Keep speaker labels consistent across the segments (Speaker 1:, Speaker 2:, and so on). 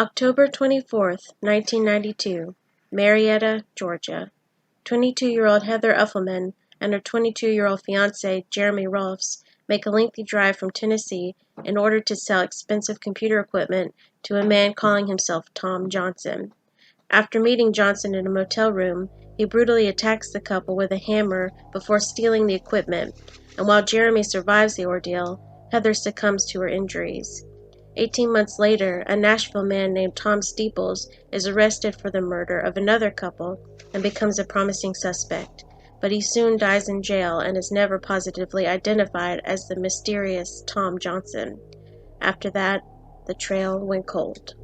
Speaker 1: October 24th, 1992, Marietta, Georgia. 22-year-old Heather Uffelman and her 22-year-old fiancé, Jeremy Rolfs, make a lengthy drive from Tennessee in order to sell expensive computer equipment to a man calling himself Tom Johnson. After meeting Johnson in a motel room, he brutally attacks the couple with a hammer before stealing the equipment, and while Jeremy survives the ordeal, Heather succumbs to her injuries. 18 months later, a Nashville man named Tom Steeples is arrested for the murder of another couple and becomes a promising suspect, but he soon dies in jail and is never positively identified as the mysterious Tom Johnson. After that, the trail went cold.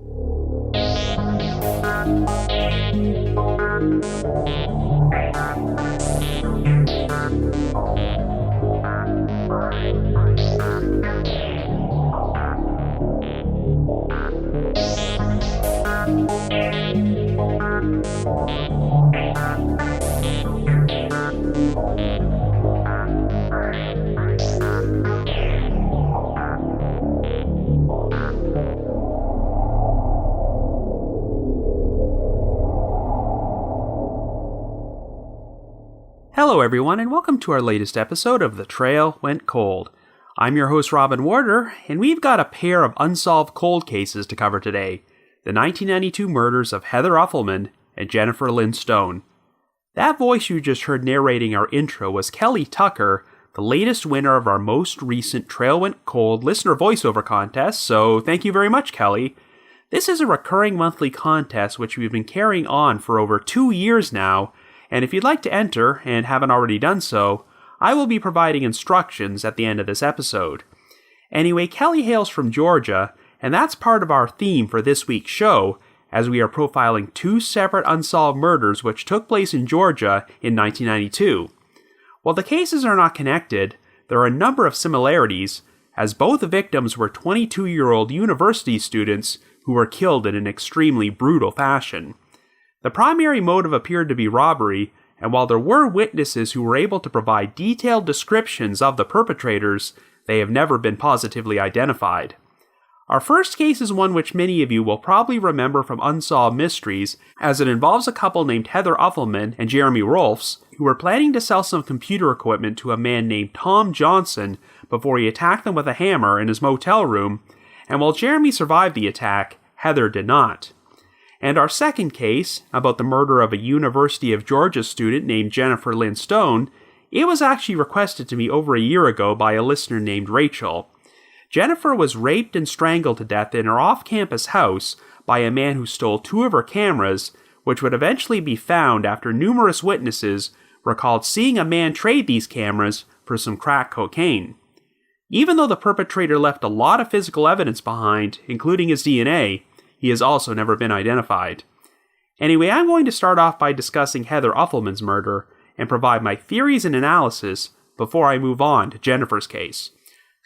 Speaker 2: Hello everyone, and welcome to our latest episode of The Trail Went Cold. I'm your host Robin Warder, and we've got a pair of unsolved cold cases to cover today. The 1992 murders of Heather Uffelman and Jennifer Lynn Stone. That voice you just heard narrating our intro was Kelly Tucker, the latest winner of our most recent Trail Went Cold listener voiceover contest, so thank you very much, Kelly. This is a recurring monthly contest which we've been carrying on for over 2 years now, and if you'd like to enter, and haven't already done so, I will be providing instructions at the end of this episode. Anyway, Kelly hails from Georgia, and that's part of our theme for this week's show, as we are profiling 2 separate unsolved murders which took place in Georgia in 1992. While the cases are not connected, there are a number of similarities, as both victims were 22-year-old university students who were killed in an extremely brutal fashion. The primary motive appeared to be robbery, and while there were witnesses who were able to provide detailed descriptions of the perpetrators, they have never been positively identified. Our first case is one which many of you will probably remember from Unsolved Mysteries, as it involves a couple named Heather Uffelman and Jeremy Rolfs, who were planning to sell some computer equipment to a man named Tom Johnson before he attacked them with a hammer in his motel room, and while Jeremy survived the attack, Heather did not. And our second case, about the murder of a University of Georgia student named Jennifer Lynn Stone, it was actually requested to me over a year ago by a listener named Rachel. Jennifer was raped and strangled to death in her off-campus house by a man who stole 2 of her cameras, which would eventually be found after numerous witnesses recalled seeing a man trade these cameras for some crack cocaine. Even though the perpetrator left a lot of physical evidence behind, including his DNA, he has also never been identified. Anyway, I'm going to start off by discussing Heather Uffelman's murder and provide my theories and analysis before I move on to Jennifer's case.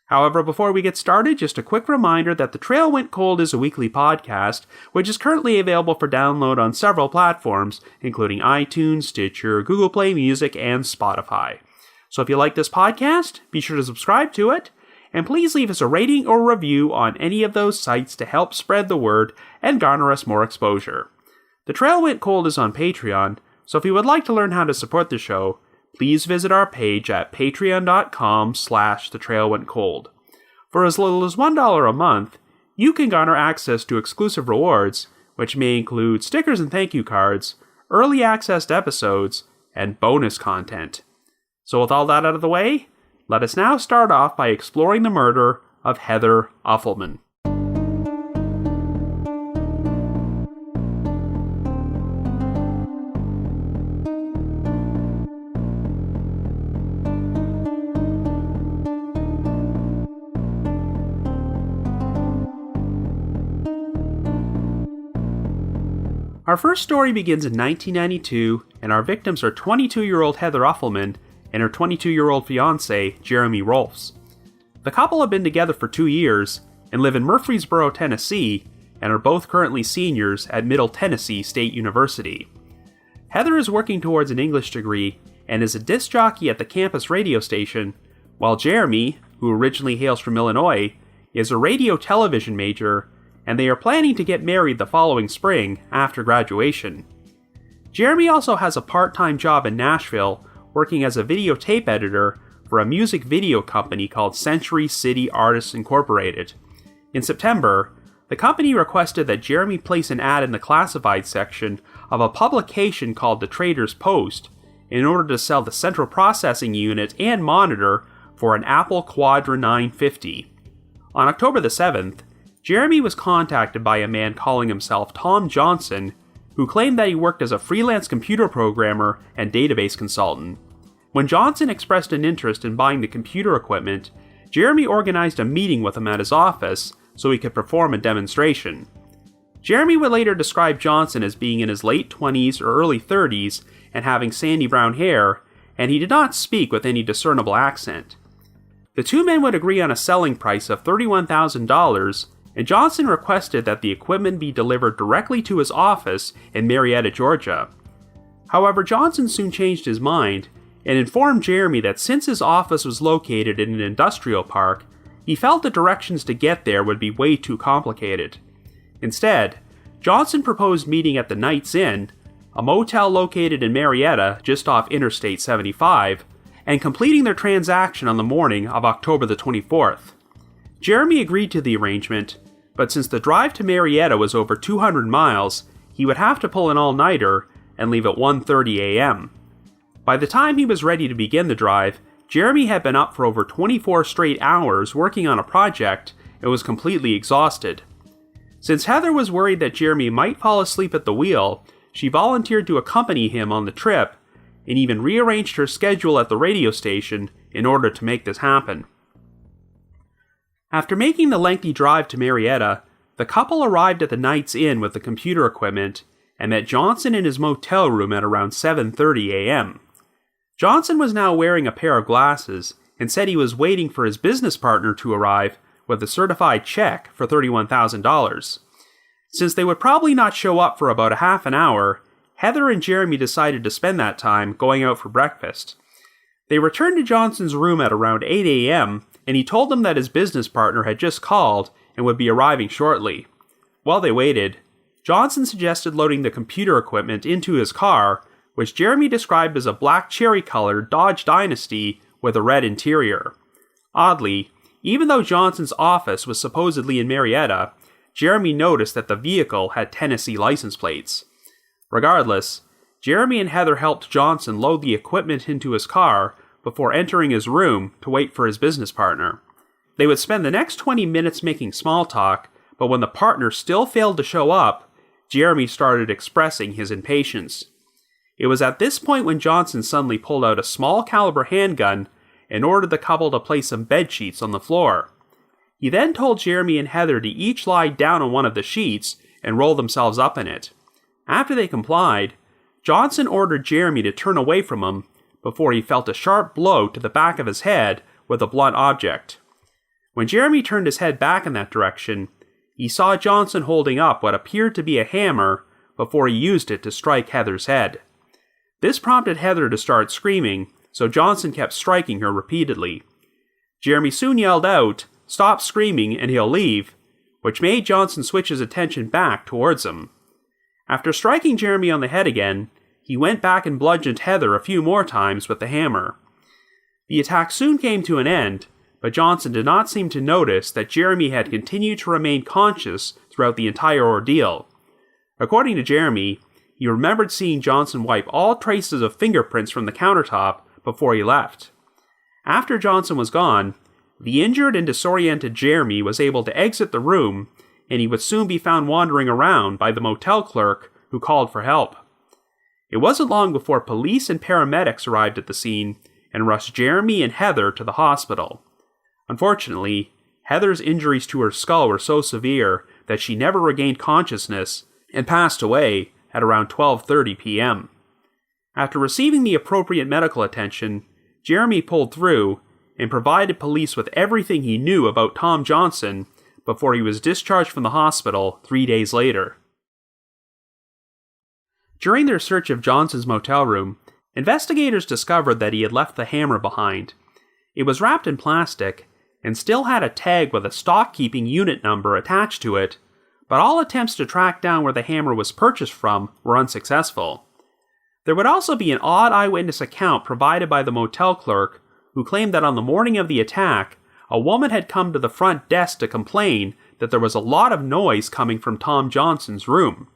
Speaker 2: However, before we get started, just a quick reminder that The Trail Went Cold is a weekly podcast, which is currently available for download on several platforms, including iTunes, Stitcher, Google Play Music, and Spotify. So if you like this podcast, be sure to subscribe to it, and please leave us a rating or review on any of those sites to help spread the word and garner us more exposure. The Trail Went Cold is on Patreon, so if you would like to learn how to support the show, please visit our page at patreon.com/thetrailwentcold. For as little as $1 a month, you can garner access to exclusive rewards, which may include stickers and thank you cards, early access to episodes, and bonus content. So with all that out of the way, let us now start off by exploring the murder of Heather Uffelman. Our first story begins in 1992, and our victims are 22-year-old Heather Uffelman and her 22-year-old fiancé, Jeremy Rolfs. The couple have been together for 2 years and live in Murfreesboro, Tennessee, and are both currently seniors at Middle Tennessee State University. Heather is working towards an English degree and is a disc jockey at the campus radio station, while Jeremy, who originally hails from Illinois, is a radio television major and they are planning to get married the following spring after graduation. Jeremy also has a part-time job in Nashville working as a videotape editor for a music video company called Century City Artists Incorporated. In September, the company requested that Jeremy place an ad in the classified section of a publication called The Trader's Post in order to sell the central processing unit and monitor for an Apple Quadra 950. On October the 7th, Jeremy was contacted by a man calling himself Tom Johnson, who claimed that he worked as a freelance computer programmer and database consultant. When Johnson expressed an interest in buying the computer equipment, Jeremy organized a meeting with him at his office so he could perform a demonstration. Jeremy would later describe Johnson as being in his late 20s or early 30s and having sandy brown hair, and he did not speak with any discernible accent. The two men would agree on a selling price of $31,000, and Johnson requested that the equipment be delivered directly to his office in Marietta, Georgia. However, Johnson soon changed his mind and informed Jeremy that since his office was located in an industrial park, he felt the directions to get there would be way too complicated. Instead, Johnson proposed meeting at the Knights Inn, a motel located in Marietta just off Interstate 75, and completing their transaction on the morning of October the 24th. Jeremy agreed to the arrangement, but since the drive to Marietta was over 200 miles, he would have to pull an all-nighter and leave at 1:30 a.m. By the time he was ready to begin the drive, Jeremy had been up for over 24 straight hours working on a project and was completely exhausted. Since Heather was worried that Jeremy might fall asleep at the wheel, she volunteered to accompany him on the trip and even rearranged her schedule at the radio station in order to make this happen. After making the lengthy drive to Marietta, the couple arrived at the Knights Inn with the computer equipment and met Johnson in his motel room at around 7:30 a.m. Johnson was now wearing a pair of glasses and said he was waiting for his business partner to arrive with a certified check for $31,000. Since they would probably not show up for about a half an hour, Heather and Jeremy decided to spend that time going out for breakfast. They returned to Johnson's room at around 8 a.m., and he told them that his business partner had just called and would be arriving shortly. While they waited, Johnson suggested loading the computer equipment into his car, which Jeremy described as a black cherry-colored Dodge Dynasty with a red interior. Oddly, even though Johnson's office was supposedly in Marietta, Jeremy noticed that the vehicle had Tennessee license plates. Regardless, Jeremy and Heather helped Johnson load the equipment into his car before entering his room to wait for his business partner. They would spend the next 20 minutes making small talk, but when the partner still failed to show up, Jeremy started expressing his impatience. It was at this point when Johnson suddenly pulled out a small caliber handgun and ordered the couple to place some bed sheets on the floor. He then told Jeremy and Heather to each lie down on one of the sheets and roll themselves up in it. After they complied, Johnson ordered Jeremy to turn away from him before he felt a sharp blow to the back of his head with a blunt object. When Jeremy turned his head back in that direction, he saw Johnson holding up what appeared to be a hammer before he used it to strike Heather's head. This prompted Heather to start screaming, so Johnson kept striking her repeatedly. Jeremy soon yelled out, "Stop screaming and he'll leave," which made Johnson switch his attention back towards him. After striking Jeremy on the head again, he went back and bludgeoned Heather a few more times with the hammer. The attack soon came to an end, but Johnson did not seem to notice that Jeremy had continued to remain conscious throughout the entire ordeal. According to Jeremy, he remembered seeing Johnson wipe all traces of fingerprints from the countertop before he left. After Johnson was gone, the injured and disoriented Jeremy was able to exit the room, and he would soon be found wandering around by the motel clerk who called for help. It wasn't long before police and paramedics arrived at the scene and rushed Jeremy and Heather to the hospital. Unfortunately, Heather's injuries to her skull were so severe that she never regained consciousness and passed away at around 12:30 p.m. After receiving the appropriate medical attention, Jeremy pulled through and provided police with everything he knew about Tom Johnson before he was discharged from the hospital 3 days later. During their search of Johnson's motel room, investigators discovered that he had left the hammer behind. It was wrapped in plastic and still had a tag with a stock-keeping unit number attached to it, but all attempts to track down where the hammer was purchased from were unsuccessful. There would also be an odd eyewitness account provided by the motel clerk, who claimed that on the morning of the attack, a woman had come to the front desk to complain that there was a lot of noise coming from Tom Johnson's room.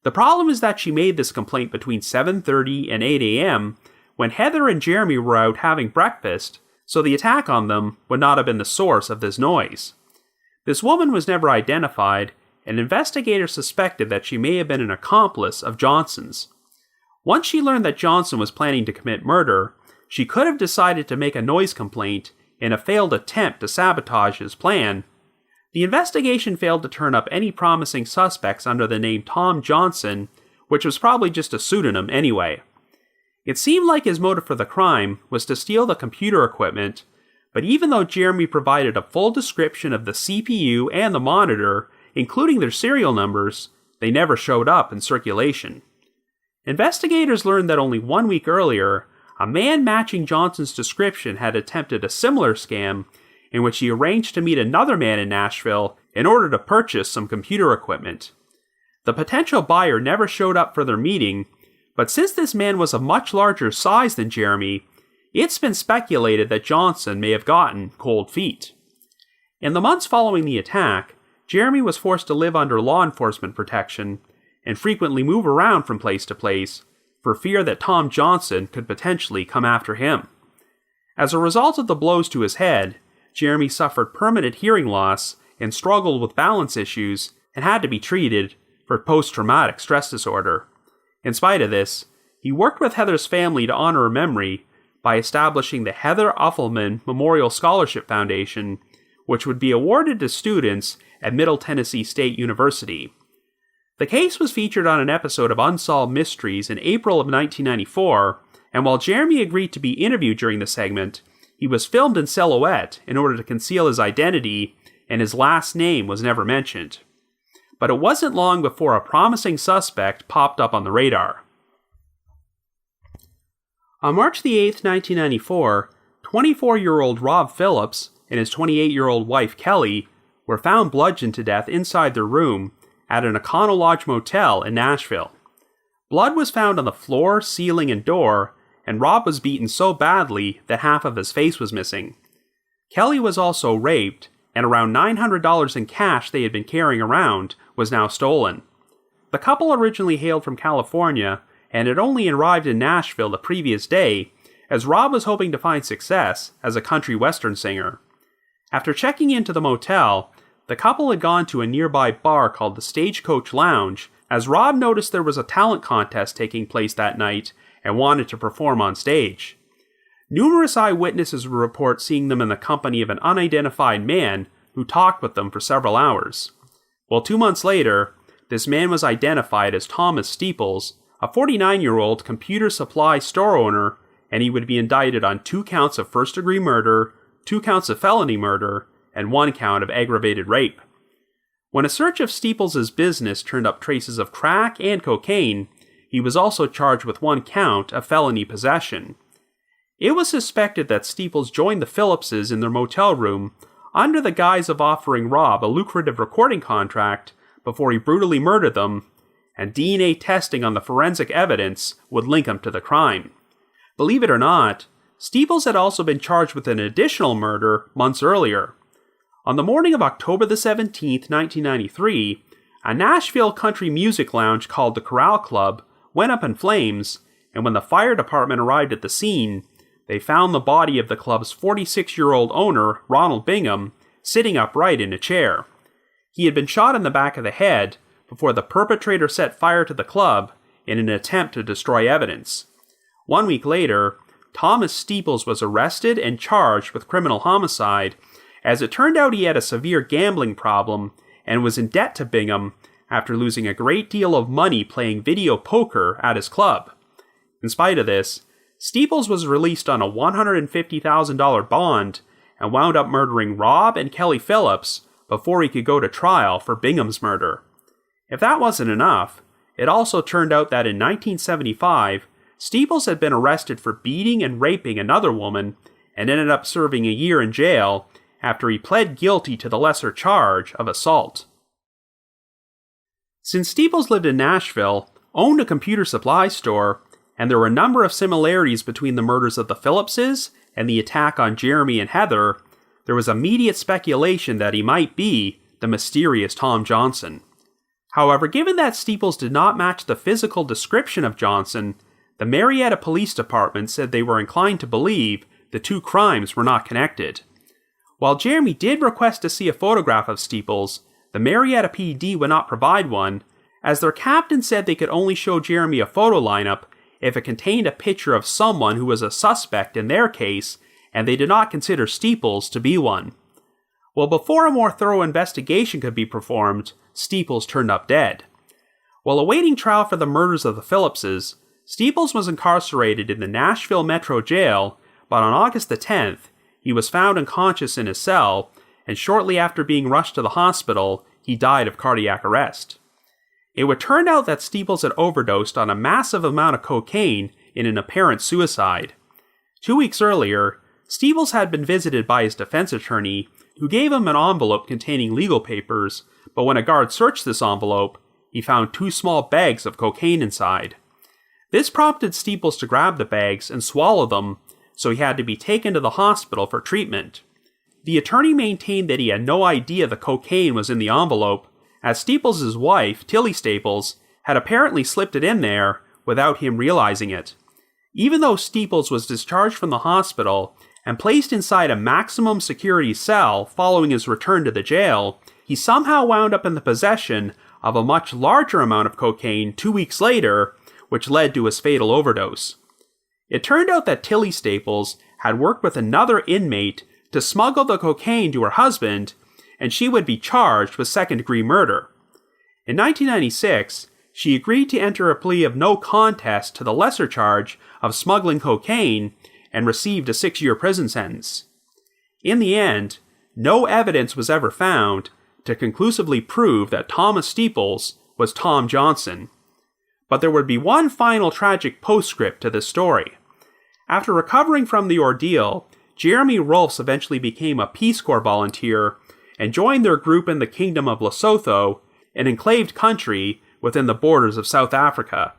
Speaker 2: The problem is that she made this complaint between 7:30 and 8 a.m. when Heather and Jeremy were out having breakfast, so the attack on them would not have been the source of this noise. This woman was never identified, and investigators suspected that she may have been an accomplice of Johnson's. Once she learned that Johnson was planning to commit murder, she could have decided to make a noise complaint in a failed attempt to sabotage his plan. The investigation failed to turn up any promising suspects under the name Tom Johnson, which was probably just a pseudonym anyway. It seemed like his motive for the crime was to steal the computer equipment, but even though Jeremy provided a full description of the CPU and the monitor, including their serial numbers, they never showed up in circulation. Investigators learned that only 1 week earlier, a man matching Johnson's description had attempted a similar scam in which he arranged to meet another man in Nashville in order to purchase some computer equipment. The potential buyer never showed up for their meeting, but since this man was of much larger size than Jeremy, it's been speculated that Johnson may have gotten cold feet. In the months following the attack, Jeremy was forced to live under law enforcement protection and frequently move around from place to place for fear that Tom Johnson could potentially come after him. As a result of the blows to his head, Jeremy suffered permanent hearing loss and struggled with balance issues and had to be treated for post-traumatic stress disorder. In spite of this, he worked with Heather's family to honor her memory by establishing the Heather Uffelman Memorial Scholarship Foundation, which would be awarded to students at Middle Tennessee State University. The case was featured on an episode of Unsolved Mysteries in April of 1994, and while Jeremy agreed to be interviewed during the segment, he was filmed in silhouette in order to conceal his identity, and his last name was never mentioned. But it wasn't long before a promising suspect popped up on the radar. On March the 8th, 1994, 24-year-old Rob Phillips and his 28-year-old wife Kelly were found bludgeoned to death inside their room at an Econo Lodge motel in Nashville. Blood was found on the floor, ceiling, and door, and Rob was beaten so badly that half of his face was missing. Kelly was also raped, and around $900 in cash they had been carrying around was now stolen. The couple originally hailed from California and had only arrived in Nashville the previous day, as Rob was hoping to find success as a country western singer. After checking into the motel, the couple had gone to a nearby bar called the Stagecoach Lounge, as Rob noticed there was a talent contest taking place that night and wanted to perform on stage. Numerous eyewitnesses would report seeing them in the company of an unidentified man who talked with them for several hours. Well, 2 months later, this man was identified as Thomas Steeples, a 49-year-old computer supply store owner, and he would be indicted on 2 counts of first-degree murder, 2 counts of felony murder, and 1 count of aggravated rape. When a search of Steeples' business turned up traces of crack and cocaine, he was also charged with 1 count of felony possession. It was suspected that Steeples joined the Phillipses in their motel room under the guise of offering Rob a lucrative recording contract before he brutally murdered them, and DNA testing on the forensic evidence would link him to the crime. Believe it or not, Steeples had also been charged with an additional murder months earlier. On the morning of October the 17th, 1993, a Nashville country music lounge called the Corral Club went up in flames, and when the fire department arrived at the scene, they found the body of the club's 46-year-old owner, Ronald Bingham, sitting upright in a chair. He had been shot in the back of the head before the perpetrator set fire to the club in an attempt to destroy evidence. 1 week later, Thomas Steeples was arrested and charged with criminal homicide, as it turned out he had a severe gambling problem and was in debt to Bingham after losing a great deal of money playing video poker at his club. In spite of this, Steeples was released on a $150,000 bond and wound up murdering Rob and Kelly Phillips before he could go to trial for Bingham's murder. If that wasn't enough, it also turned out that in 1975, Steeples had been arrested for beating and raping another woman and ended up serving a year in jail after he pled guilty to the lesser charge of assault. Since Steeples lived in Nashville, owned a computer supply store, and there were a number of similarities between the murders of the Phillipses and the attack on Jeremy and Heather, there was immediate speculation that he might be the mysterious Tom Johnson. However, given that Steeples did not match the physical description of Johnson, the Marietta Police Department said they were inclined to believe the two crimes were not connected. While Jeremy did request to see a photograph of Steeples, the Marietta PD would not provide one, as their captain said they could only show Jeremy a photo lineup if it contained a picture of someone who was a suspect in their case, and they did not consider Steeples to be one. Well, before a more thorough investigation could be performed, Steeples turned up dead. While awaiting trial for the murders of the Phillipses, Steeples was incarcerated in the Nashville Metro Jail, but on August the 10th, he was found unconscious in his cell, and shortly after being rushed to the hospital, he died of cardiac arrest. It would turn out that Steeples had overdosed on a massive amount of cocaine in an apparent suicide. 2 weeks earlier, Steeples had been visited by his defense attorney, who gave him an envelope containing legal papers, but when a guard searched this envelope, he found 2 small bags of cocaine inside. This prompted Steeples to grab the bags and swallow them, so he had to be taken to the hospital for treatment. The attorney maintained that he had no idea the cocaine was in the envelope, as Steeples' wife, Tilly Staples, had apparently slipped it in there without him realizing it. Even though Steeples was discharged from the hospital and placed inside a maximum security cell following his return to the jail, he somehow wound up in the possession of a much larger amount of cocaine 2 weeks later, which led to his fatal overdose. It turned out that Tilly Staples had worked with another inmate to smuggle the cocaine to her husband, and she would be charged with second-degree murder. In 1996, she agreed to enter a plea of no contest to the lesser charge of smuggling cocaine and received a 6-year prison sentence. In the end, no evidence was ever found to conclusively prove that Thomas Steeples was Tom Johnson. But there would be one final tragic postscript to this story. After recovering from the ordeal, Jeremy Rolfs eventually became a Peace Corps volunteer and joined their group in the Kingdom of Lesotho, an enclaved country within the borders of South Africa.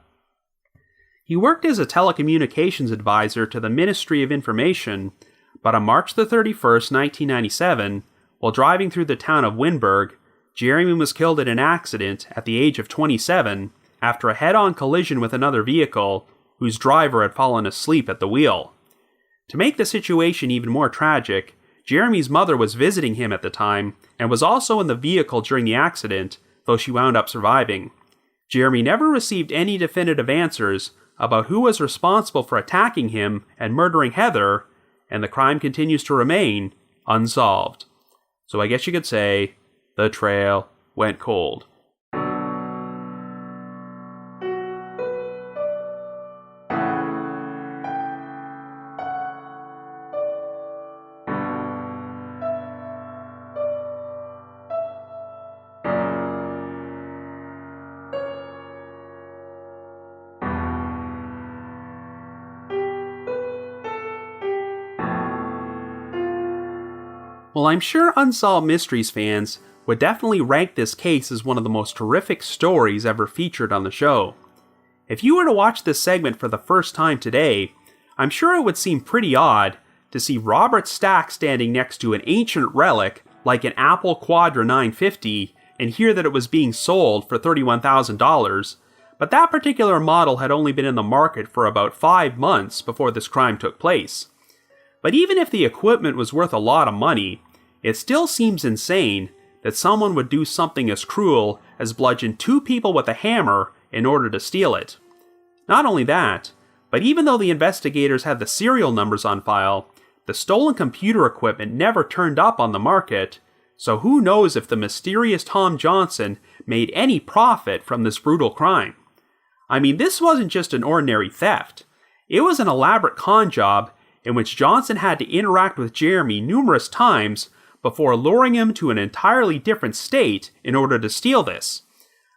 Speaker 2: He worked as a telecommunications advisor to the Ministry of Information, but on March the 31st, 1997, while driving through the town of Wynberg, Jeremy was killed in an accident at the age of 27 after a head-on collision with another vehicle whose driver had fallen asleep at the wheel. To make the situation even more tragic, Jeremy's mother was visiting him at the time and was also in the vehicle during the accident, though she wound up surviving. Jeremy never received any definitive answers about who was responsible for attacking him and murdering Heather, and the crime continues to remain unsolved. So I guess you could say, the trail went cold. Well, I'm sure Unsolved Mysteries fans would definitely rank this case as one of the most terrific stories ever featured on the show. If you were to watch this segment for the first time today, I'm sure it would seem pretty odd to see Robert Stack standing next to an ancient relic like an Apple Quadra 950 and hear that it was being sold for $31,000, but that particular model had only been in the market for about 5 months before this crime took place. But even if the equipment was worth a lot of money, it still seems insane that someone would do something as cruel as bludgeon 2 people with a hammer in order to steal it. Not only that, but even though the investigators had the serial numbers on file, the stolen computer equipment never turned up on the market, so who knows if the mysterious Tom Johnson made any profit from this brutal crime. I mean, this wasn't just an ordinary theft. It was an elaborate con job in which Johnson had to interact with Jeremy numerous times before luring him to an entirely different state in order to steal this.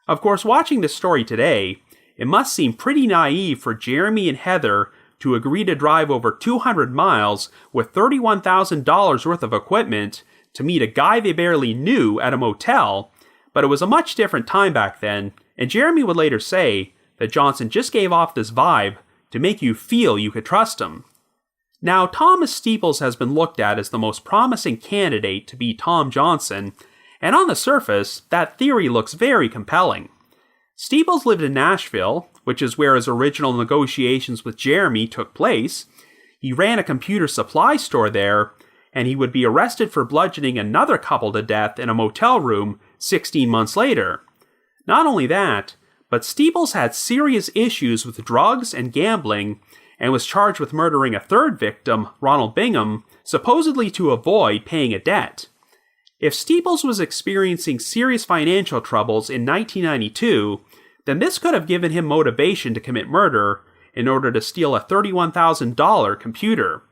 Speaker 2: Of course, watching this story today, it must seem pretty naive for Jeremy and Heather to agree to drive over 200 miles with $31,000 worth of equipment to meet a guy they barely knew at a motel, But it was a much different time back then, and Jeremy would later say that Johnson just gave off this vibe to make you feel you could trust him. Now, Thomas Steeples has been looked at as the most promising candidate to be Tom Johnson, and on the surface, that theory looks very compelling. Steeples lived in Nashville, which is where his original negotiations with Jeremy took place. He ran a computer supply store there, and he would be arrested for bludgeoning another couple to death in a motel room 16 months later. Not only that, but Steeples had serious issues with drugs and gambling, and was charged with murdering a third victim, Ronald Bingham, supposedly to avoid paying a debt. If Steeples was experiencing serious financial troubles in 1992, then this could have given him motivation to commit murder in order to steal a $31,000 computer.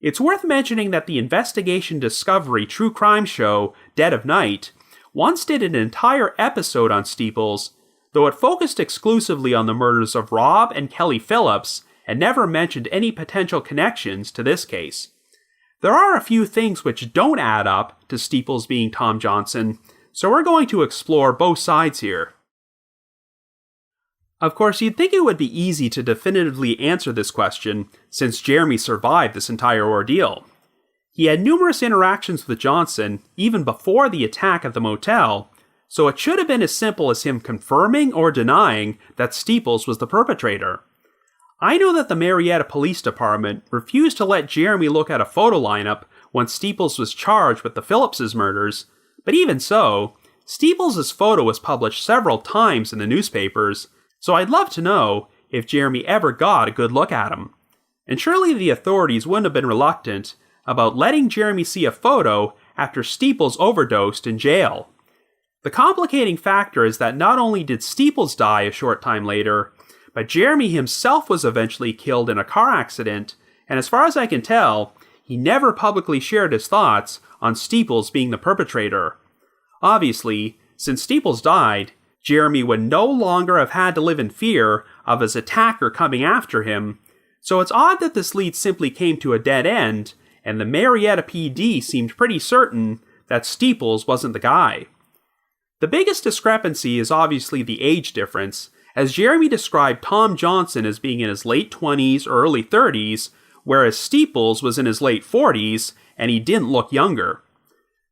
Speaker 2: It's worth mentioning that the investigation discovery true crime show, Dead of Night, once did an entire episode on Steeples, though it focused exclusively on the murders of Rob and Kelly Phillips and never mentioned any potential connections to this case. There are a few things which don't add up to Steeples being Tom Johnson, so we're going to explore both sides here. Of course, you'd think it would be easy to definitively answer this question, since Jeremy survived this entire ordeal. He had numerous interactions with Johnson even before the attack at the motel, so it should have been as simple as him confirming or denying that Steeples was the perpetrator. I know that the Marietta Police Department refused to let Jeremy look at a photo lineup when Steeples was charged with the Phillipses murders, but even so, Steeples' photo was published several times in the newspapers, so I'd love to know if Jeremy ever got a good look at him. And surely the authorities wouldn't have been reluctant about letting Jeremy see a photo after Steeples overdosed in jail. The complicating factor is that not only did Steeples die a short time later, but Jeremy himself was eventually killed in a car accident, and as far as I can tell, he never publicly shared his thoughts on Steeples being the perpetrator. Obviously, since Steeples died, Jeremy would no longer have had to live in fear of his attacker coming after him, so it's odd that this lead simply came to a dead end, and the Marietta PD seemed pretty certain that Steeples wasn't the guy. The biggest discrepancy is obviously the age difference, as Jeremy described Tom Johnson as being in his late 20s or early 30s, whereas Steeples was in his late 40s, and he didn't look younger.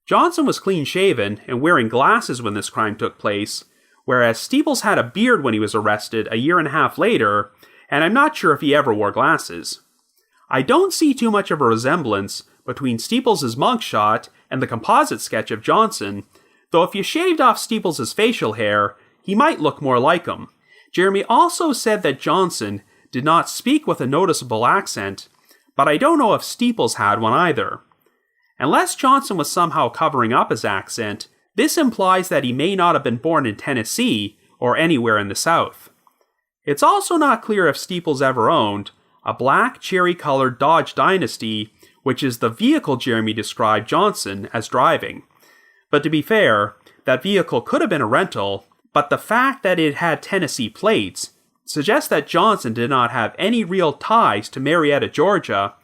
Speaker 2: Johnson was clean-shaven and wearing glasses when this crime took place, whereas Steeples had a beard when he was arrested a year and a half later, and I'm not sure if he ever wore glasses. I don't see too much of a resemblance between Steeples' mugshot and the composite sketch of Johnson, though if you shaved off Steeples' facial hair, he might look more like him. Jeremy also said that Johnson did not speak with a noticeable accent, but I don't know if Steeples had one either. Unless Johnson was somehow covering up his accent, this implies that he may not have been born in Tennessee or anywhere in the South. It's also not clear if Steeples ever owned a black cherry-colored Dodge Dynasty, which is the vehicle Jeremy described Johnson as driving. But to be fair, that vehicle could have been a rental, but the fact that it had Tennessee plates suggests that Johnson did not have any real ties to Marietta, Georgia,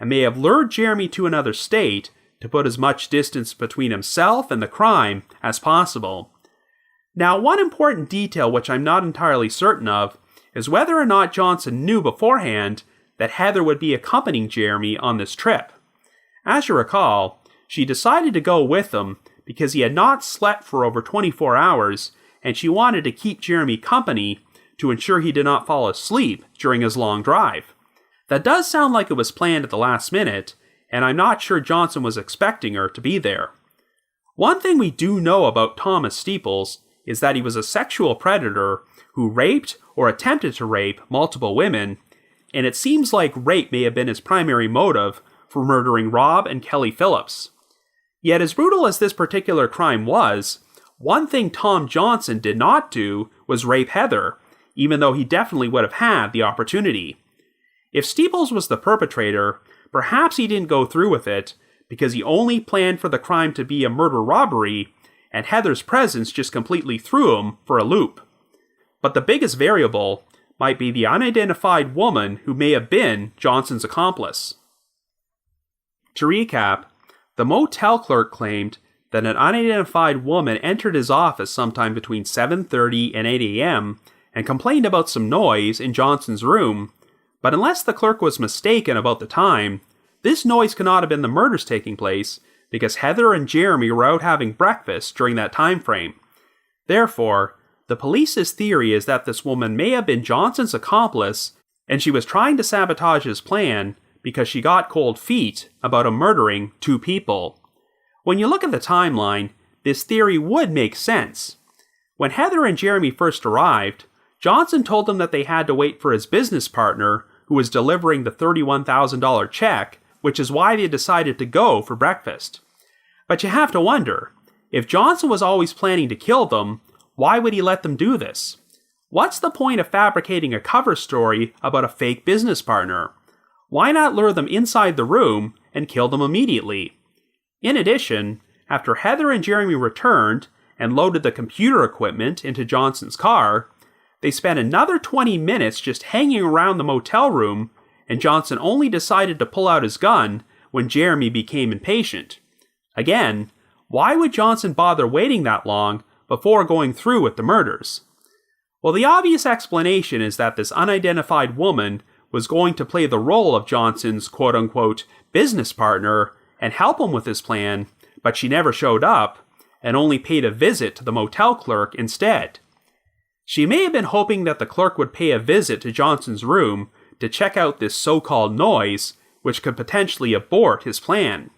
Speaker 2: and may have lured Jeremy to another state to put as much distance between himself and the crime as possible. Now, one important detail which I'm not entirely certain of is whether or not Johnson knew beforehand that Heather would be accompanying Jeremy on this trip. As you recall, she decided to go with him because he had not slept for over 24 hours, and she wanted to keep Jeremy company to ensure he did not fall asleep during his long drive. That does sound like it was planned at the last minute, and I'm not sure Johnson was expecting her to be there. One thing we do know about Thomas Steeples is that he was a sexual predator who raped or attempted to rape multiple women, and it seems like rape may have been his primary motive for murdering Rob and Kelly Phillips. Yet as brutal as this particular crime was, one thing Tom Johnson did not do was rape Heather, even though he definitely would have had the opportunity. If Steeples was the perpetrator, perhaps he didn't go through with it because he only planned for the crime to be a murder-robbery, and Heather's presence just completely threw him for a loop. But the biggest variable might be the unidentified woman who may have been Johnson's accomplice. To recap, the motel clerk claimed that an unidentified woman entered his office sometime between 7:30 and 8 a.m. and complained about some noise in Johnson's room, but unless the clerk was mistaken about the time, this noise could not have been the murders taking place because Heather and Jeremy were out having breakfast during that time frame. Therefore, the police's theory is that this woman may have been Johnson's accomplice and she was trying to sabotage his plan because she got cold feet about him murdering two people. When you look at the timeline, this theory would make sense. When Heather and Jeremy first arrived, Johnson told them that they had to wait for his business partner, who was delivering the $31,000 check, which is why they decided to go for breakfast. But you have to wonder, if Johnson was always planning to kill them, why would he let them do this? What's the point of fabricating a cover story about a fake business partner? Why not lure them inside the room and kill them immediately? In addition, after Heather and Jeremy returned and loaded the computer equipment into Johnson's car, they spent another 20 minutes just hanging around the motel room, and Johnson only decided to pull out his gun when Jeremy became impatient. Again, why would Johnson bother waiting that long before going through with the murders? Well, the obvious explanation is that this unidentified woman was going to play the role of Johnson's quote-unquote business partner and help him with his plan, but she never showed up and only paid a visit to the motel clerk instead. She may have been hoping that the clerk would pay a visit to Johnson's room to check out this so-called noise, which could potentially abort his plan.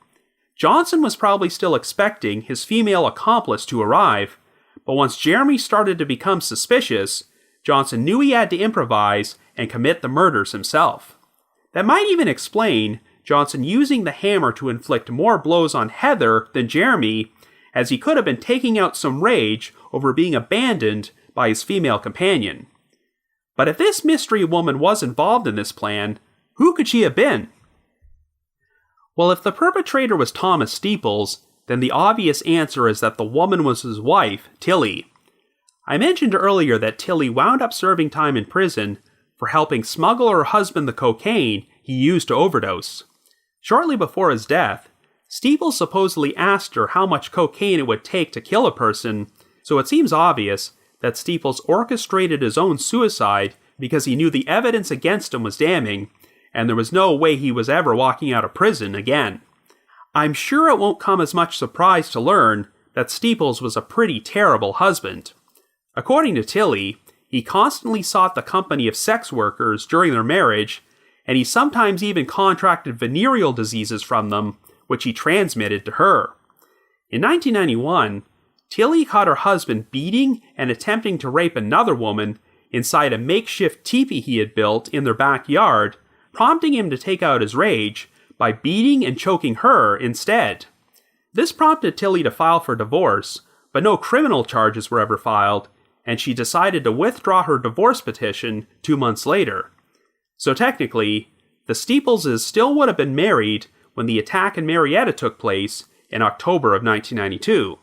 Speaker 2: Johnson was probably still expecting his female accomplice to arrive, but once Jeremy started to become suspicious, Johnson knew he had to improvise and commit the murders himself. That might even explain Johnson using the hammer to inflict more blows on Heather than Jeremy, as he could have been taking out some rage over being abandoned by his female companion. But if this mystery woman was involved in this plan, who could she have been? Well, if the perpetrator was Thomas Steeples, then the obvious answer is that the woman was his wife, Tilly. I mentioned earlier that Tilly wound up serving time in prison for helping smuggle her husband the cocaine he used to overdose. Shortly before his death, Steeples supposedly asked her how much cocaine it would take to kill a person, so it seems obvious that Steeples orchestrated his own suicide because he knew the evidence against him was damning, and there was no way he was ever walking out of prison again. I'm sure it won't come as much surprise to learn that Steeples was a pretty terrible husband. According to Tilly, he constantly sought the company of sex workers during their marriage, and he sometimes even contracted venereal diseases from them, which he transmitted to her. In 1991, Tilly caught her husband beating and attempting to rape another woman inside a makeshift teepee he had built in their backyard, prompting him to take out his rage by beating and choking her instead. This prompted Tilly to file for divorce, but no criminal charges were ever filed, and she decided to withdraw her divorce petition 2 months later. So technically, the Steepleses still would have been married when the attack in Marietta took place in October of 1992.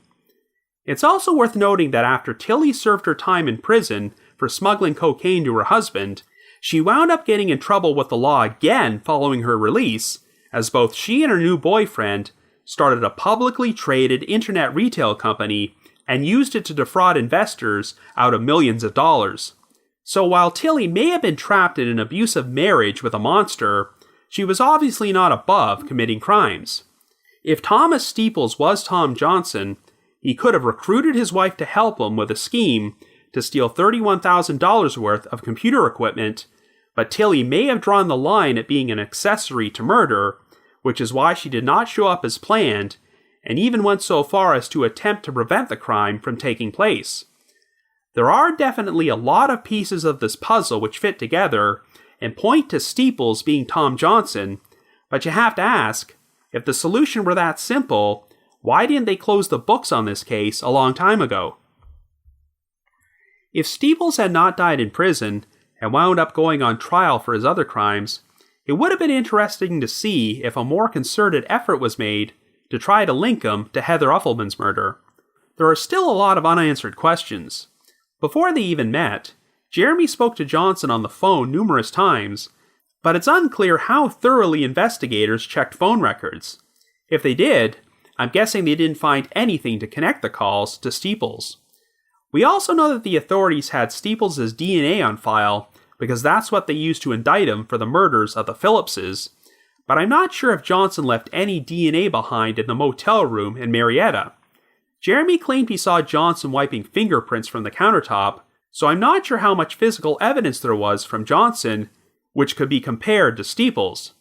Speaker 2: It's also worth noting that after Tilly served her time in prison for smuggling cocaine to her husband, she wound up getting in trouble with the law again following her release, as both she and her new boyfriend started a publicly traded internet retail company and used it to defraud investors out of millions of dollars. So while Tilly may have been trapped in an abusive marriage with a monster, she was obviously not above committing crimes. If Thomas Steeples was Tom Johnson, he could have recruited his wife to help him with a scheme to steal $31,000 worth of computer equipment, but Tilly may have drawn the line at being an accessory to murder, which is why she did not show up as planned, and even went so far as to attempt to prevent the crime from taking place. There are definitely a lot of pieces of this puzzle which fit together and point to Steeples being Tom Johnson, but you have to ask, if the solution were that simple, why didn't they close the books on this case a long time ago? If Steeples had not died in prison and wound up going on trial for his other crimes, it would have been interesting to see if a more concerted effort was made to try to link him to Heather Uffelman's murder. There are still a lot of unanswered questions. Before they even met, Jeremy spoke to Johnson on the phone numerous times, but it's unclear how thoroughly investigators checked phone records. If they did, I'm guessing they didn't find anything to connect the calls to Steeples. We also know that the authorities had Steeples' DNA on file because that's what they used to indict him for the murders of the Phillipses, but I'm not sure if Johnson left any DNA behind in the motel room in Marietta. Jeremy claimed he saw Johnson wiping fingerprints from the countertop, so I'm not sure how much physical evidence there was from Johnson which could be compared to Steeples.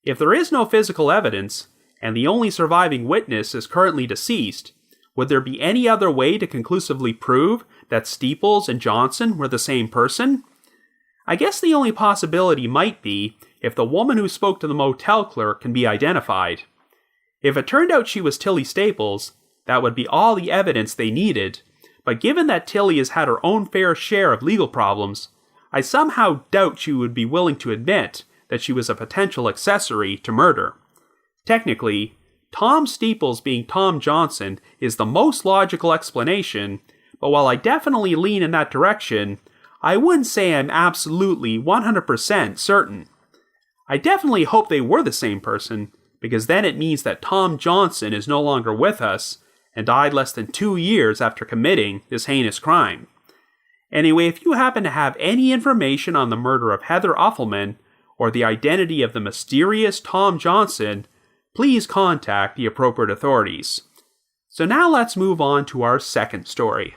Speaker 2: If there is no physical evidence, and the only surviving witness is currently deceased, would there be any other way to conclusively prove that Steeples and Johnson were the same person? I guess the only possibility might be if the woman who spoke to the motel clerk can be identified. If it turned out she was Tilly Staples, that would be all the evidence they needed, but given that Tilly has had her own fair share of legal problems, I somehow doubt she would be willing to admit that she was a potential accessory to murder. Technically, Tom Steeples being Tom Johnson is the most logical explanation, but while I definitely lean in that direction, I wouldn't say I'm absolutely 100% certain. I definitely hope they were the same person, because then it means that Tom Johnson is no longer with us and died less than 2 years after committing this heinous crime. Anyway, if you happen to have any information on the murder of Heather Uffelman or the identity of the mysterious Tom Johnson, please contact the appropriate authorities. So now let's move on to our second story.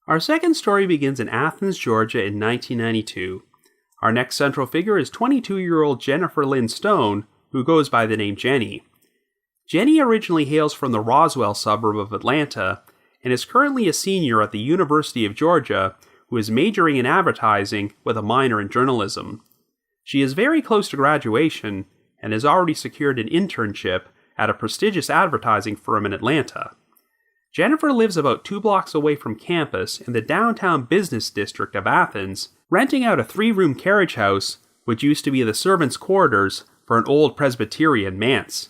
Speaker 2: Our second story begins in Athens, Georgia in 1992. Our next central figure is 22-year-old Jennifer Lynn Stone, who goes by the name Jenny. Jenny originally hails from the Roswell suburb of Atlanta and is currently a senior at the University of Georgia, who is majoring in advertising with a minor in journalism. She is very close to graduation and has already secured an internship at a prestigious advertising firm in Atlanta. Jennifer lives about 2 blocks away from campus in the downtown business district of Athens, renting out a 3-room carriage house, which used to be the servants' quarters for an old Presbyterian manse.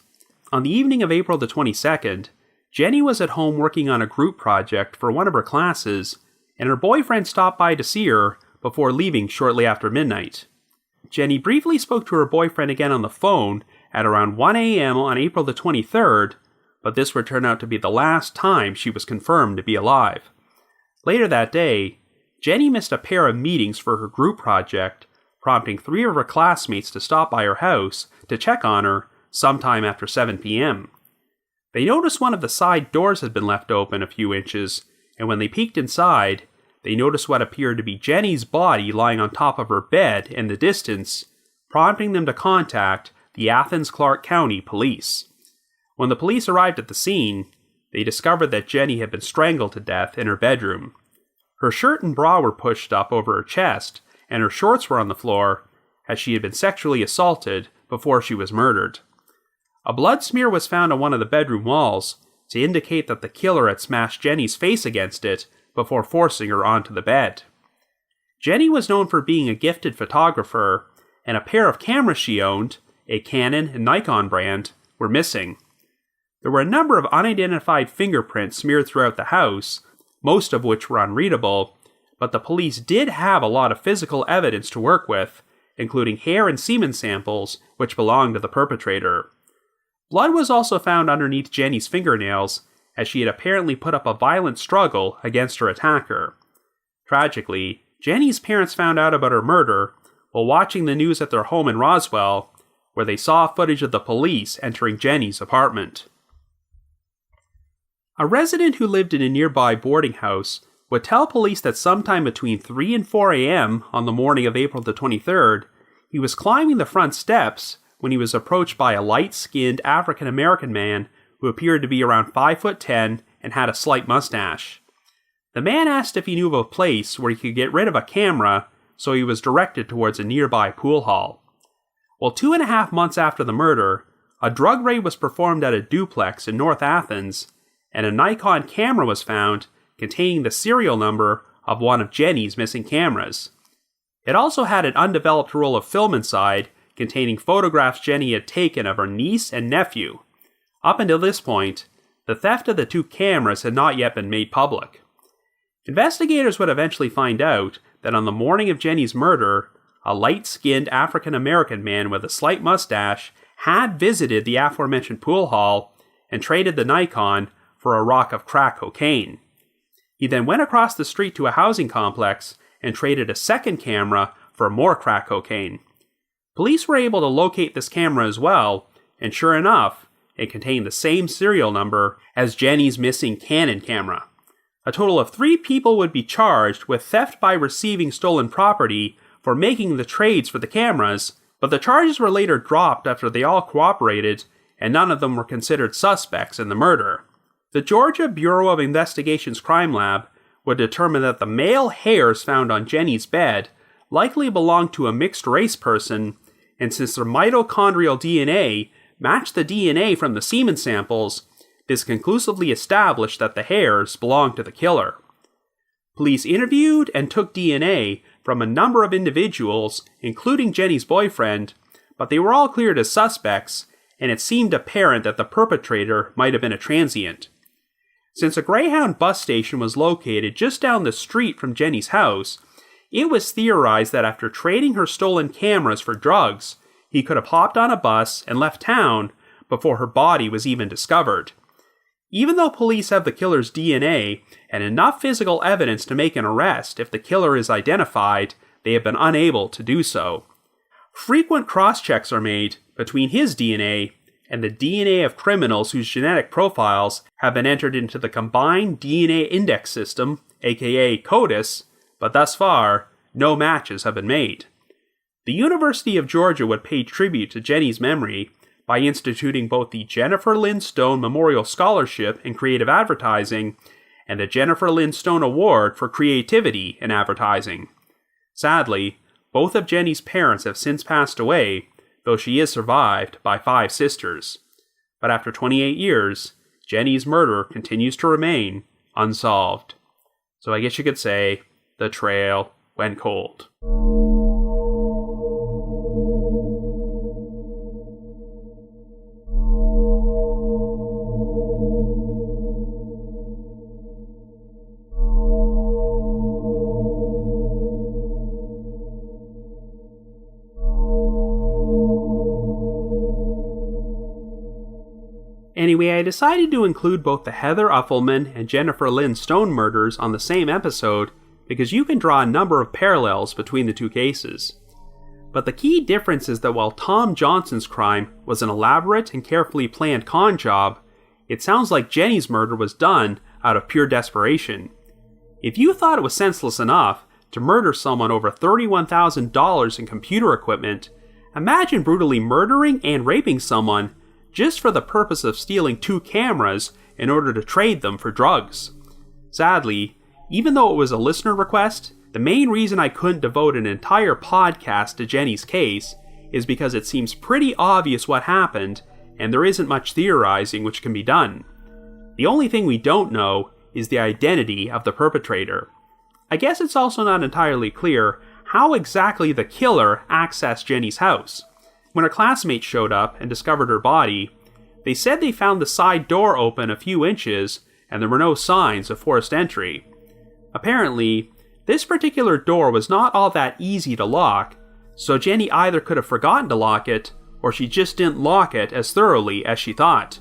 Speaker 2: On the evening of April the 22nd, Jenny was at home working on a group project for one of her classes, and her boyfriend stopped by to see her before leaving shortly after midnight. Jenny briefly spoke to her boyfriend again on the phone at around 1 a.m. on April the 23rd, but this would turn out to be the last time she was confirmed to be alive. Later that day, Jenny missed a pair of meetings for her group project, prompting 3 of her classmates to stop by her house to check on her sometime after 7 p.m. They noticed one of the side doors had been left open a few inches, and when they peeked inside, they noticed what appeared to be Jenny's body lying on top of her bed in the distance, prompting them to contact the Athens Clarke County Police. When the police arrived at the scene, they discovered that Jenny had been strangled to death in her bedroom. Her shirt and bra were pushed up over her chest, and her shorts were on the floor, as she had been sexually assaulted before she was murdered. A blood smear was found on one of the bedroom walls to indicate that the killer had smashed Jenny's face against it before forcing her onto the bed. Jenny was known for being a gifted photographer, and a pair of cameras she owned, a Canon and Nikon brand, were missing. There were a number of unidentified fingerprints smeared throughout the house, most of which were unreadable, but the police did have a lot of physical evidence to work with, including hair and semen samples which belonged to the perpetrator. Blood was also found underneath Jenny's fingernails, as she had apparently put up a violent struggle against her attacker. Tragically, Jenny's parents found out about her murder while watching the news at their home in Roswell, where they saw footage of the police entering Jenny's apartment. A resident who lived in a nearby boarding house would tell police that sometime between 3 and 4 a.m. on the morning of April the 23rd, he was climbing the front steps when he was approached by a light-skinned African-American man who appeared to be around 5'10" and had a slight mustache. The man asked if he knew of a place where he could get rid of a camera, so he was directed towards a nearby pool hall. Well, 2.5 months after the murder, a drug raid was performed at a duplex in North Athens, and a Nikon camera was found containing the serial number of one of Jenny's missing cameras. It also had an undeveloped roll of film inside containing photographs Jenny had taken of her niece and nephew. Up until this point, the theft of the 2 cameras had not yet been made public. Investigators would eventually find out that on the morning of Jenny's murder, a light-skinned African-American man with a slight mustache had visited the aforementioned pool hall and traded the Nikon for a rock of crack cocaine. He then went across the street to a housing complex and traded a second camera for more crack cocaine. Police were able to locate this camera as well, and sure enough, it contained the same serial number as Jenny's missing Canon camera. A total of 3 people would be charged with theft by receiving stolen property for making the trades for the cameras, but the charges were later dropped after they all cooperated and none of them were considered suspects in the murder. The Georgia Bureau of Investigation's crime lab would determine that the male hairs found on Jenny's bed likely belonged to a mixed-race person, and since their mitochondrial DNA matched the DNA from the semen samples, this conclusively established that the hairs belonged to the killer. Police interviewed and took DNA from a number of individuals, including Jenny's boyfriend, but they were all cleared as suspects, and it seemed apparent that the perpetrator might have been a transient. Since a Greyhound bus station was located just down the street from Jenny's house, it was theorized that after trading her stolen cameras for drugs, he could have hopped on a bus and left town before her body was even discovered. Even though police have the killer's DNA and enough physical evidence to make an arrest if the killer is identified, they have been unable to do so. Frequent cross-checks are made between his DNA and the DNA of criminals whose genetic profiles have been entered into the Combined DNA Index System, aka CODIS, but thus far, no matches have been made. The University of Georgia would pay tribute to Jenny's memory by instituting both the Jennifer Lynn Stone Memorial Scholarship in Creative Advertising and the Jennifer Lynn Stone Award for Creativity in Advertising. Sadly, both of Jenny's parents have since passed away, though she is survived by 5 sisters. But after 28 years, Jenny's murder continues to remain unsolved. So I guess you could say, the trail went cold. Anyway, I decided to include both the Heather Uffelman and Jennifer Lynn Stone murders on the same episode because you can draw a number of parallels between the two cases. But the key difference is that while Tom Johnson's crime was an elaborate and carefully planned con job, it sounds like Jenny's murder was done out of pure desperation. If you thought it was senseless enough to murder someone over $31,000 in computer equipment, imagine brutally murdering and raping someone just for the purpose of stealing 2 cameras in order to trade them for drugs. Sadly, even though it was a listener request, the main reason I couldn't devote an entire podcast to Jenny's case is because it seems pretty obvious what happened, and there isn't much theorizing which can be done. The only thing we don't know is the identity of the perpetrator. I guess it's also not entirely clear how exactly the killer accessed Jenny's house. When her classmates showed up and discovered her body, they said they found the side door open a few inches and there were no signs of forced entry. Apparently, this particular door was not all that easy to lock, so Jenny either could have forgotten to lock it or she just didn't lock it as thoroughly as she thought.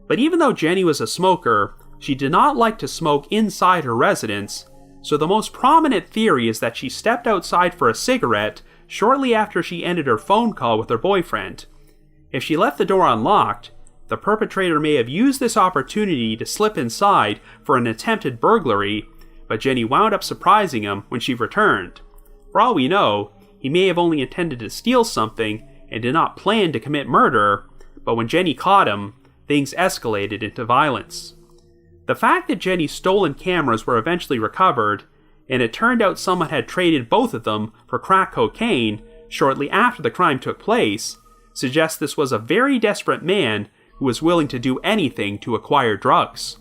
Speaker 2: But even though Jenny was a smoker, she did not like to smoke inside her residence, so the most prominent theory is that she stepped outside for a cigarette shortly after she ended her phone call with her boyfriend. If she left the door unlocked, the perpetrator may have used this opportunity to slip inside for an attempted burglary, but Jenny wound up surprising him when she returned. For all we know, he may have only intended to steal something and did not plan to commit murder, but when Jenny caught him, things escalated into violence. The fact that Jenny's stolen cameras were eventually recovered, and it turned out someone had traded both of them for crack cocaine shortly after the crime took place, suggests this was a very desperate man who was willing to do anything to acquire drugs.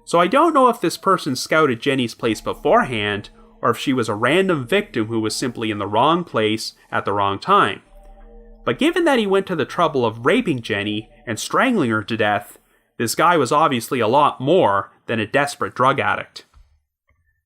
Speaker 2: So I don't know if this person scouted Jenny's place beforehand, or if she was a random victim who was simply in the wrong place at the wrong time. But given that he went to the trouble of raping Jenny and strangling her to death, this guy was obviously a lot more than a desperate drug addict.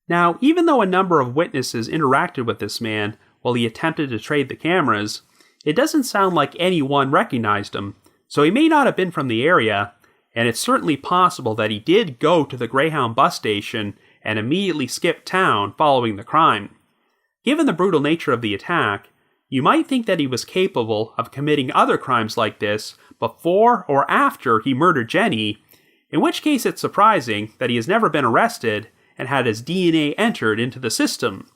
Speaker 2: Now, even though a number of witnesses interacted with this man while he attempted to trade the cameras, it doesn't sound like anyone recognized him, so he may not have been from the area, and it's certainly possible that he did go to the Greyhound bus station and immediately skip town following the crime. Given the brutal nature of the attack, you might think that he was capable of committing other crimes like this before or after he murdered Jenny, in which case it's surprising that he has never been arrested and had his DNA entered into the system.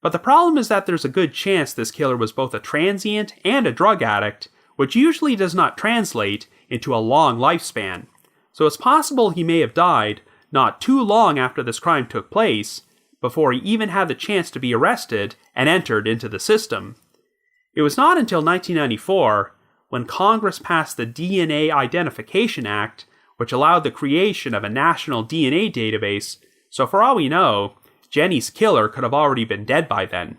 Speaker 2: But the problem is that there's a good chance this killer was both a transient and a drug addict, which usually does not translate into a long lifespan. So it's possible he may have died not too long after this crime took place, before he even had the chance to be arrested and entered into the system. It was not until 1994, when Congress passed the DNA Identification Act, which allowed the creation of a national DNA database, so for all we know, Jenny's killer could have already been dead by then.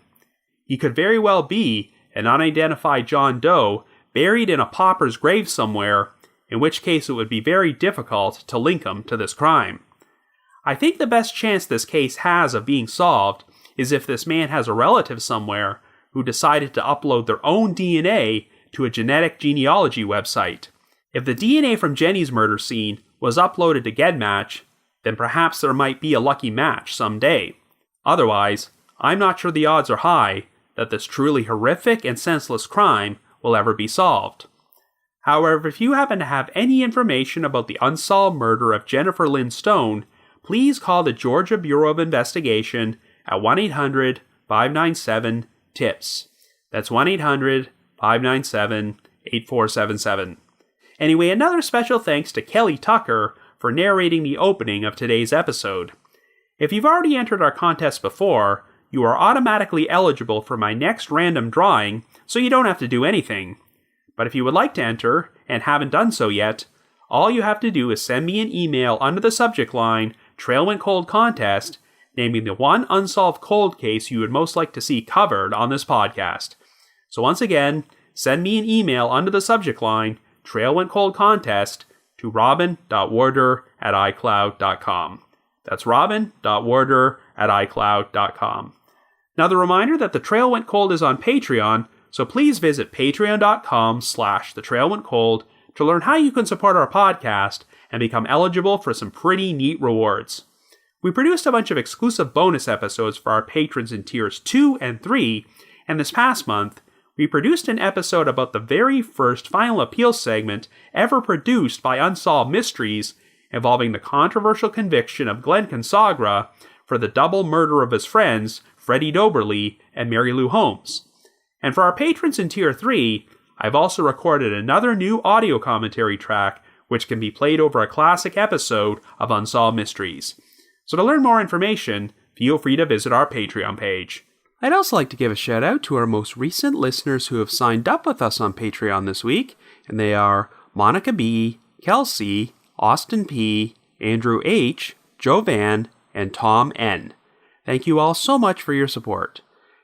Speaker 2: He could very well be an unidentified John Doe buried in a pauper's grave somewhere, in which case it would be very difficult to link him to this crime. I think the best chance this case has of being solved is if this man has a relative somewhere who decided to upload their own DNA to a genetic genealogy website. If the DNA from Jenny's murder scene was uploaded to GEDmatch, then perhaps there might be a lucky match someday. Otherwise, I'm not sure the odds are high that this truly horrific and senseless crime will ever be solved. However, if you happen to have any information about the unsolved murder of Jennifer Lynn Stone, please call the Georgia Bureau of Investigation at 1-800-597-TIPS. That's 1-800-597-8477. Anyway, another special thanks to Kelly Tucker for narrating the opening of today's episode. If you've already entered our contest before, you are automatically eligible for my next random drawing, so you don't have to do anything. But if you would like to enter, and haven't done so yet, all you have to do is send me an email under the subject line, Trail Went Cold Contest, naming the one unsolved cold case you would most like to see covered on this podcast. So once again, send me an email under the subject line, Trail Went Cold Contest, to robin.warder@icloud.com. That's robin.warder@icloud.com. Now the reminder that The Trail Went Cold is on Patreon, so please visit patreon.com/thetrailwentcold to learn how you can support our podcast and become eligible for some pretty neat rewards. We produced a bunch of exclusive bonus episodes for our patrons in tiers 2 and 3, and this past month, we produced an episode about the very first Final Appeal segment ever produced by Unsolved Mysteries, involving the controversial conviction of Glenn Consagra for the double murder of his friends, Freddie Doberly and Mary Lou Holmes. And for our patrons in Tier 3, I've also recorded another new audio commentary track which can be played over a classic episode of Unsolved Mysteries. So to learn more information, feel free to visit our Patreon page. I'd also like to give a shout out to our most recent listeners who have signed up with us on Patreon this week, and they are Monica B., Kelsey, Austin P., Andrew H., Joe Van, and Tom N. Thank you all so much for your support.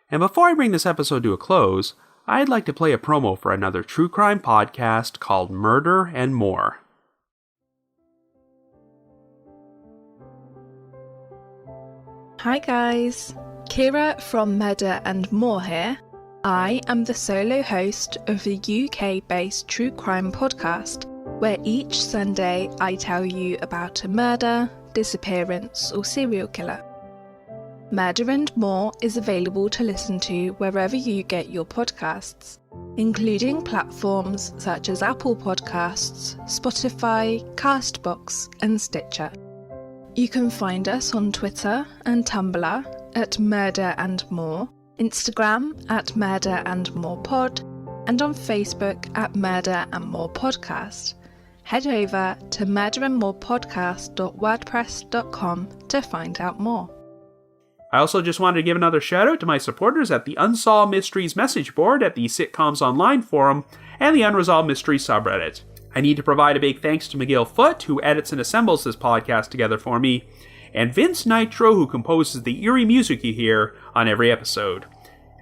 Speaker 2: And before I bring this episode to a close, I'd like to play a promo for another true crime podcast called Murder and More.
Speaker 3: Hi guys, Kira from Murder and More here. I am the solo host of the UK-based true crime podcast, where each Sunday I tell you about a murder, disappearance or serial killer. Murder and More is available to listen to wherever you get your podcasts, including platforms such as Apple Podcasts, Spotify, Castbox and Stitcher. You can find us on Twitter and Tumblr at Murder and More, Instagram at Murder and More Pod, and on Facebook at Murder and More Podcast. Head over to murderandmorepodcast.wordpress.com to find out more.
Speaker 2: I also just wanted to give another shout out to my supporters at the Unsolved Mysteries message board at the Sitcoms Online forum and the Unresolved Mysteries subreddit. I need to provide a big thanks to McGill Foote, who edits and assembles this podcast together for me, and Vince Nitro, who composes the eerie music you hear on every episode.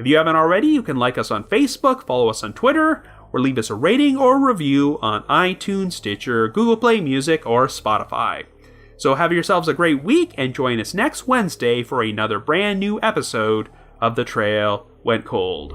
Speaker 2: If you haven't already, you can like us on Facebook, follow us on Twitter, or leave us a rating or review on iTunes, Stitcher, Google Play Music, or Spotify. So have yourselves a great week, and join us next Wednesday for another brand new episode of The Trail Went Cold.